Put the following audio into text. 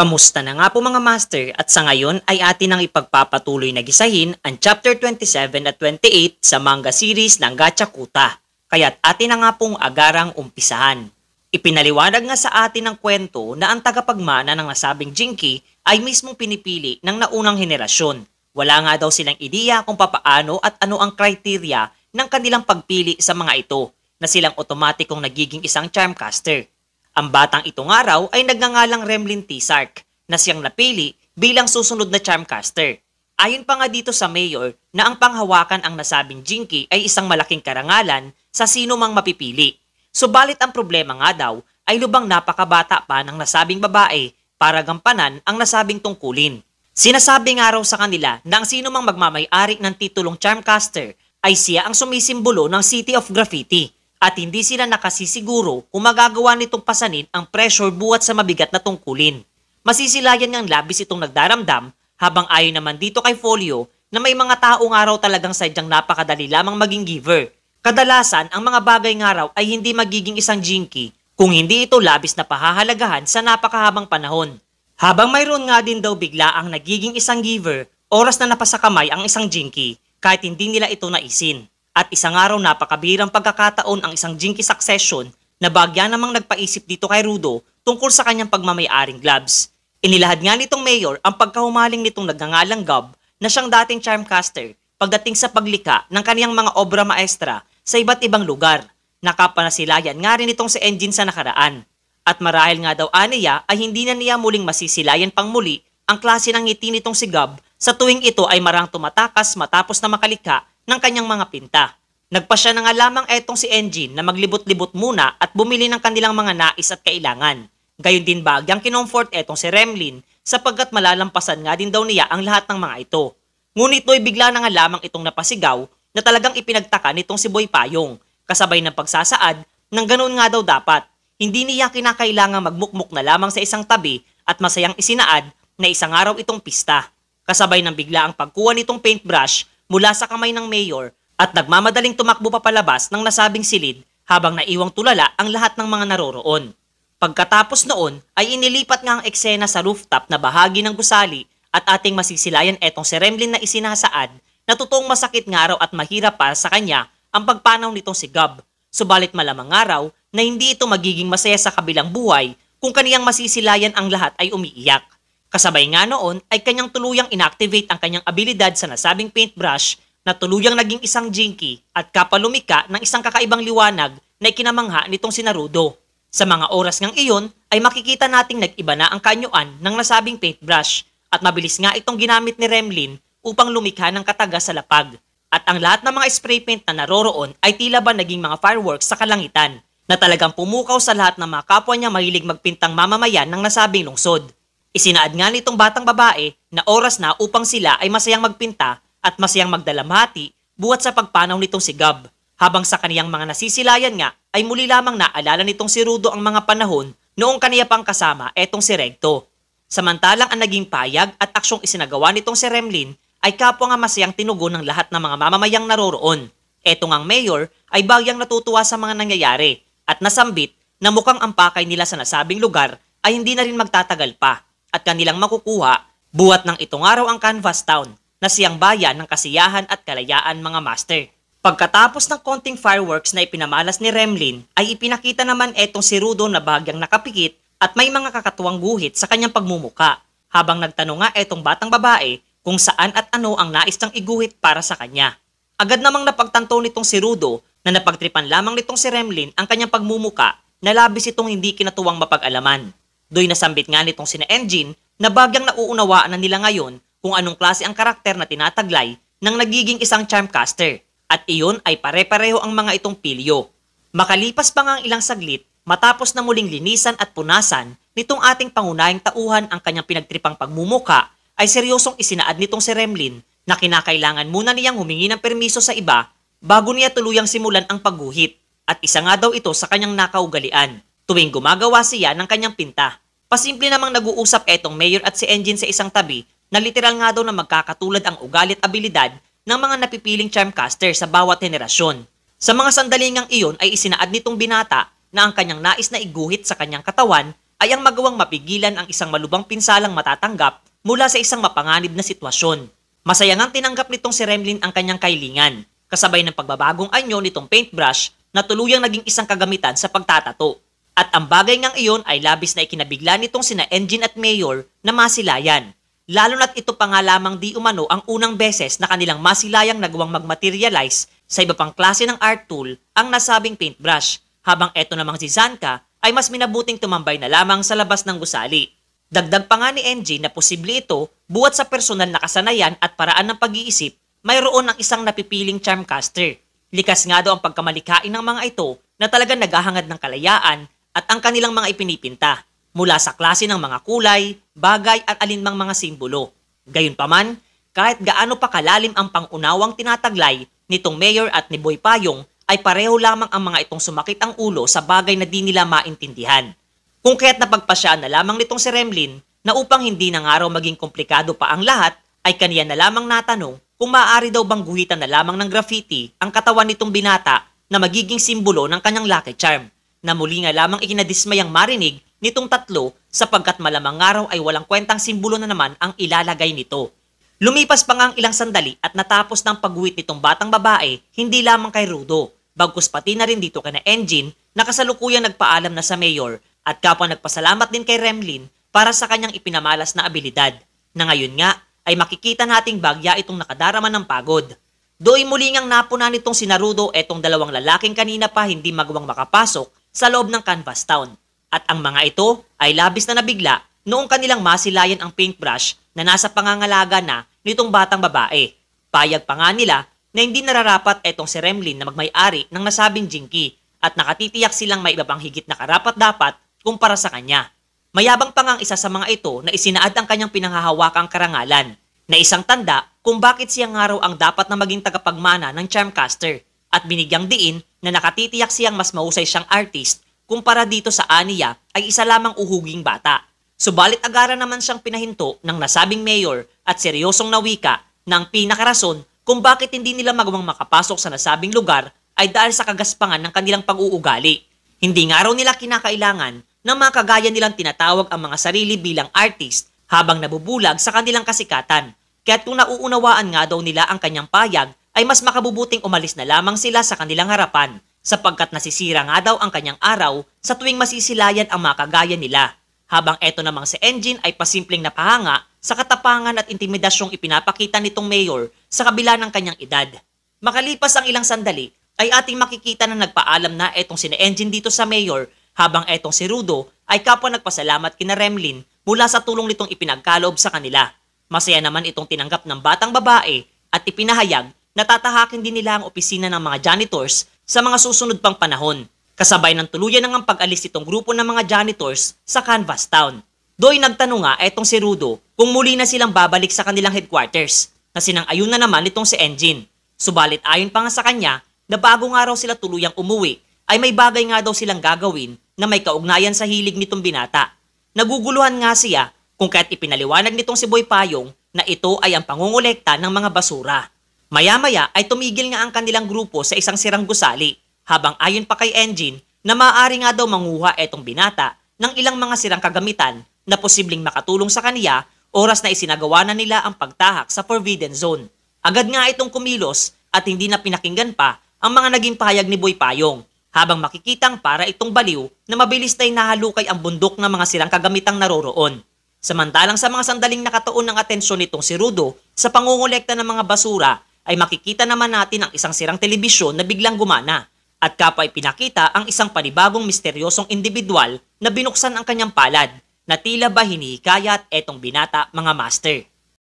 Kamusta na nga po mga master at sa ngayon ay atin ang ipagpapatuloy na gisahin ang chapter 27 at 28 sa manga series ng Gachakuta. Kaya't atin na nga pong agarang umpisahan. Ipinaliwanag nga sa atin ng kwento na ang tagapagmana ng nasabing Jinki ay mismong pinipili ng naunang henerasyon. Wala nga daw silang ideya kung papaano at ano ang kriteria ng kanilang pagpili sa mga ito na silang otomatikong nagiging isang Charmcaster. Ang batang ito nga raw ay nagngangalang Remlin T-Sark na siyang napili bilang susunod na Charmcaster. Ayon pa nga dito sa mayor na ang panghawakan ang nasabing Jinki ay isang malaking karangalan sa sino mang mapipili. Subalit ang problema nga daw ay lubang napakabata pa ng nasabing babae para gampanan ang nasabing tungkulin. Sinasabi nga raw sa kanila na ang sino mang magmamay-ari ng titulong Charmcaster ay siya ang sumisimbolo ng City of Graffiti. At hindi sila nakasisiguro kung magagawa nitong pasanin ang pressure buhat sa mabigat na tungkulin. Masisilayan ngang labis itong nagdaramdam habang ayon naman dito kay Folio na may mga tao nga raw talagang sadyang napakadali lamang maging giver. Kadalasan ang mga bagay nga raw ay hindi magiging isang Jinki kung hindi ito labis na pahahalagahan sa napakahabang panahon. Habang mayroon nga din daw bigla ang nagiging isang giver, oras na napasakamay ang isang Jinki kahit hindi nila ito naisin. At isang araw napakabirang pagkakataon ang isang Jinki succession na bagya namang nagpaisip dito kay Rudo tungkol sa kanyang pagmamay-aring gloves. Inilahad nga nitong mayor ang pagkahumaling nitong nagngangalang Gob na siyang dating Charmcaster pagdating sa paglikha ng kaniyang mga obra maestra sa iba't ibang lugar. Nakapanasilayan nga rin itong si Engine sa nakaraan. At marahil nga daw aniya ay hindi na niya muling masisilayan pang muli ang klase ng ngiti nitong si Gob sa tuwing ito ay marang tumatakas matapos na makalikha ng kanyang mga pinta. Nagpasya na nga lamang etong si Engine na maglibot-libot muna at bumili ng kanilang mga nais at kailangan. Gayon din bagyang kinomfort etong si Remlin sapagkat malalampasan nga din daw niya ang lahat ng mga ito. Ngunit do'y bigla na nga lamang itong napasigaw na talagang ipinagtaka nitong si Boy Payong kasabay ng pagsasaad ng ganoon nga daw dapat. Hindi niya kinakailangang magmukmuk na lamang sa isang tabi at masayang isinaad na isang araw itong pista. Kasabay ng bigla ang pagkuha nitong paintbrush mula sa kamay ng mayor at nagmamadaling tumakbo papalabas ng nasabing silid habang naiwang tulala ang lahat ng mga naroroon. Pagkatapos noon ay inilipat nga ang eksena sa rooftop na bahagi ng gusali at ating masisilayan etong si Remlin na isinasaad na totoong masakit nga raw at mahirap para sa kanya ang pagpanaw nitong si Gob. Subalit malamang nga raw na hindi ito magiging masaya sa kabilang buhay kung kaniyang masisilayan ang lahat ay umiiyak. Kasabay nga noon ay kanyang tuluyang inactivate ang kanyang abilidad sa nasabing paintbrush na tuluyang naging isang Jinki at kapalumika ng isang kakaibang liwanag na ikinamangha nitong si Naruto. Sa mga oras ngang iyon ay makikita nating nag-iba na ang kanyuan ng nasabing paintbrush at mabilis nga itong ginamit ni Remlin upang lumikha ng kataga sa lapag. At ang lahat ng mga spray paint na naroroon ay tila ba naging mga fireworks sa kalangitan na talagang pumukaw sa lahat ng mga kapwa niya mahilig magpintang mamamayan ng nasabing lungsod. Isinaad nga nitong batang babae na oras na upang sila ay masayang magpinta at masayang magdalamhati buhat sa pagpanaw nitong si Gob. Habang sa kaniyang mga nasisilayan nga ay muli lamang naalala nitong si Rudo ang mga panahon noong kaniya pang kasama etong si Recto. Samantalang ang naging payag at aksyong isinagawa nitong si Remlin ay kapwa nga masayang tinugon ng lahat ng mga mamamayang naroroon. Eto ngang mayor ay bagyang natutuwa sa mga nangyayari at nasambit na mukhang ang pakay nila sa nasabing lugar ay hindi na rin magtatagal pa. At kanilang makukuha, buhat ng itong araw ang Canvas Town na siyang bayan ng kasiyahan at kalayaan mga master. Pagkatapos ng konting fireworks na ipinamalas ni Remlin, ay ipinakita naman etong si Rudo na bahagyang nakapikit at may mga kakatuwang guhit sa kanyang pagmumuka. Habang nagtanong nga etong batang babae kung saan at ano ang nais niyang iguhit para sa kanya. Agad namang napagtanto nitong si Rudo na napagtripan lamang nitong si Remlin ang kanyang pagmumuka na labis itong hindi kinatuwang mapag-alaman. Do'y nasambit nga nitong sina Engine na bagyang nauunawaan na nila ngayon kung anong klase ang karakter na tinataglay ng nagiging isang Charmcaster at iyon ay pare-pareho ang mga itong pilyo. Makalipas pa nga ang ilang saglit matapos na muling linisan at punasan nitong ating pangunahing tauhan ang kanyang pinagtripang pagmumuka ay seryosong isinaad nitong si Remlin na kinakailangan muna niyang humingi ng permiso sa iba bago niya tuluyang simulan ang pagguhit at isa nga daw ito sa kanyang nakaugalian tuwing gumagawa siya ng kanyang pinta. Pasimple namang nag-uusap etong mayor at si Engine sa isang tabi na literal nga daw na magkakatulad ang ugali at abilidad ng mga napipiling Charmcaster sa bawat henerasyon. Sa mga sandalingang iyon ay isinaad nitong binata na ang kanyang nais na iguhit sa kanyang katawan ay ang magawang mapigilan ang isang malubang pinsalang matatanggap mula sa isang mapanganib na sitwasyon. Masaya ngang tinanggap nitong si Remlin ang kanyang kahilingan, kasabay ng pagbabagong anyo nitong paintbrush na tuluyang naging isang kagamitan sa pagtatato. At ang bagay ngang iyon ay labis na ikinabigla nitong sina Engine at Mayor na masilayan. Lalo na't ito pa nga lamang di umano ang unang beses na kanilang masilayang nagawang magmaterialize sa iba pang klase ng art tool ang nasabing paintbrush, habang eto namang si Zanka ay mas minabuting tumambay na lamang sa labas ng gusali. Dagdag pa nga ni Engine na posible ito buwat sa personal na kasanayan at paraan ng pag-iisip, mayroon ang isang napipiling charmcaster. Likas nga daw ang pagkamalikain ng mga ito na talagang naghahangad ng kalayaan at ang kanilang mga ipinipinta mula sa klase ng mga kulay, bagay at alinmang mga simbolo. Gayunpaman, kahit gaano pa kalalim ang pangunawang tinataglay nitong Mayor at ni Boy Payong, ay pareho lamang ang mga itong sumakit ang ulo sa bagay na di nila maintindihan. Kung kaya't napagpasyaan na lamang nitong si Remlin na upang hindi na nga raw maging komplikado pa ang lahat, ay kaniya na lamang natanong kung maaari daw bang guhitan na lamang ng graffiti ang katawan nitong binata na magiging simbolo ng kanyang lucky charm, na muli nga lamang ikinadismayang marinig nitong tatlo sapagkat malamang araw ay walang kwentang simbolo na naman ang ilalagay nito. Lumipas pa nga ang ilang sandali at natapos ng pagguhit nitong batang babae hindi lamang kay Rudo, bagkus pati na rin dito kay Engine na kasalukuyang nagpaalam na sa Mayor at kapwa nagpasalamat din kay Remlin para sa kanyang ipinamalas na abilidad, na ngayon nga ay makikita nating bagya itong nakadarama ng pagod. Do'y muli ngang napuna nitong si Naruto etong dalawang lalaking kanina pa hindi magawang makapasok sa loob ng Canvas Town. At ang mga ito ay labis na nabigla noong kanilang masilayan ang paintbrush na nasa pangangalaga na nitong batang babae. Payag pa nga nila na hindi nararapat etong si Remlin na magmay-ari ng nasabing Jinky at nakatitiyak silang may iba pang higit na karapat-dapat kumpara sa kanya. Mayabang pa nga ang isa sa mga ito na isinaad ang kanyang pinanghahawakang karangalan, na isang tanda kung bakit siyang araw ang dapat na maging tagapagmana ng Charmcaster, at binigyang diin na nakatitiyak siyang mas mahusay siyang artist kumpara dito sa aniya ay isa lamang uhuging bata. Subalit agaran naman siyang pinahinto ng nasabing Mayor at seryosong nawika na ang pinakarason kung bakit hindi nila magawang makapasok sa nasabing lugar ay dahil sa kagaspangan ng kanilang pag-uugali. Hindi nga raw nila kinakailangan ng mga kagaya nilang tinatawag ang mga sarili bilang artist habang nabubulag sa kanilang kasikatan. Kaya't kung nauunawaan nga daw nila ang kanyang payag, ay mas makabubuting umalis na lamang sila sa kanilang harapan sapagkat nasisira nga daw ang kanyang araw sa tuwing masisilayan ang mga kagaya nila. Habang eto namang si Engine ay pasimpleng napahanga sa katapangan at intimidasyong ipinapakita nitong Mayor sa kabila ng kanyang edad. Makalipas ang ilang sandali, ay ating makikita na nagpaalam na etong si Engine dito sa Mayor, habang etong si Rudo ay kapwa nagpasalamat kina Remlin mula sa tulong nitong ipinagkaloob sa kanila. Masaya naman itong tinanggap ng batang babae at ipinahayag na tatahakin din nila ang opisina ng mga janitors sa mga susunod pang panahon, kasabay ng tuluyan ng ang pag-alis itong grupo ng mga janitors sa Canvas Town. Do'y nagtanong nga etong si Rudo kung muli na silang babalik sa kanilang headquarters, na sinang-ayun na naman itong si Engine. Subalit ayon pa nga sa kanya na bago nga raw sila tuluyang umuwi, ay may bagay nga daw silang gagawin na may kaugnayan sa hilig nitong binata. Naguguluhan nga siya kung kaya't ipinaliwanag nitong si Boy Payong na ito ay ang pangungulekta ng mga basura. Maya-maya ay tumigil nga ang kanilang grupo sa isang sirang gusali, habang ayon pa kay Engine na maaari nga daw manguha etong binata ng ilang mga sirang kagamitan na posibleng makatulong sa kaniya oras na isinagawa na nila ang pagtahak sa Forbidden Zone. Agad nga itong kumilos at hindi na pinakinggan pa ang mga naging pahayag ni Boy Payong, habang makikitang para itong baliw na mabilis na nahalukay ang bundok ng mga sirang kagamitang naroroon. Samantalang sa mga sandaling nakatuon ng atensyon nitong si Rudo sa pangungulekta ng mga basura, ay makikita naman natin ang isang sirang telebisyon na biglang gumana at kapwa ay pinakita ang isang panibagong misteryosong individual na binuksan ang kanyang palad na tila ba hinihikayat etong binata, mga master.